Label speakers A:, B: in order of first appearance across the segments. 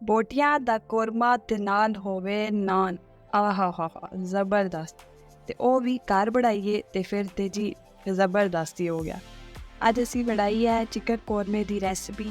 A: ਬੋਟੀਆਂ ਦਾ ਕੋਰਮਾ ਤੇ ਨਾਲ ਹੋਵੇ ਨਾਨ, ਆਹਾ ਹਾ ਹਾ ਜ਼ਬਰਦਸਤ। ਤੇ ਉਹ ਵੀ ਘਰ ਬਣਾਈਏ ਤੇ ਫਿਰ ਤੇ ਜੀ ਜ਼ਬਰਦਸਤ ਹੀ ਹੋ ਗਿਆ। ਅੱਜ ਅਸੀਂ ਬਣਾਈ ਹੈ ਚਿਕਨ ਕੋਰਮੇ ਦੀ ਰੈਸਿਪੀ,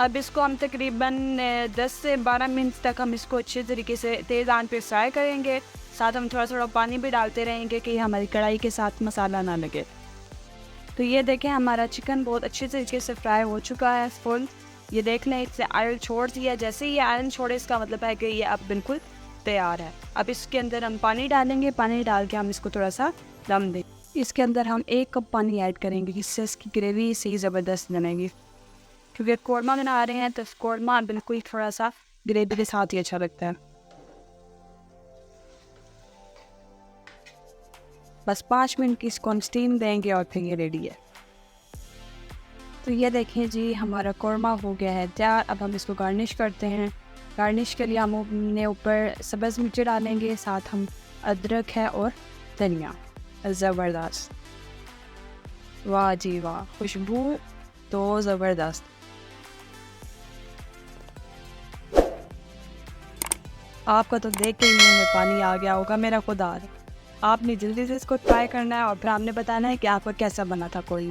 A: अब इसको हम तकरीबन 10 से 12 मिनट तक हम इसको अच्छे तरीके से तेज़ आंच पे फ्राई करेंगे। साथ हम थोड़ा थोड़ा पानी भी डालते रहेंगे कि हमारी कढ़ाई के साथ मसाला ना लगे। तो ये देखें हमारा चिकन बहुत अच्छे तरीके से फ्राई हो चुका है फुल। ये देख लें इससे आयल छोड़ दिया, जैसे ही ये आयल छोड़े इसका मतलब है कि ये अब बिल्कुल तैयार है। अब इसके अंदर हम पानी डालेंगे, पानी डाल के हम इसको थोड़ा सा दम दें। इसके अंदर हम 1 कप पानी ऐड करेंगे जिससे इसकी ग्रेवी से ज़बरदस्त बनेगी, क्योंकि कौरमा बना रहे हैं तो कौरमा बिल्कुल थोड़ा सा ग्रेवी के साथ ही अच्छा लगता है। बस 5 मिनट की इसको हम स्टीम देंगे और फिर ये रेडी है। तो ये देखें जी हमारा कौरमा हो गया है तैयार। अब हम इसको गार्निश करते हैं। गार्निश के लिए हम अपने ऊपर सब्ज़ मिर्च डालेंगे, साथ हम अदरक है और धनिया। ज़बरदस्त, वाह जी वाह, खुशबू तो ज़बरदस्त। आपका तो देख के ही मुंह में पानी आ गया होगा मेरा खुदा। आपने जल्दी से इसको ट्राई करना है और फिर आपने बताना है कि आपका कैसा बना था कोई।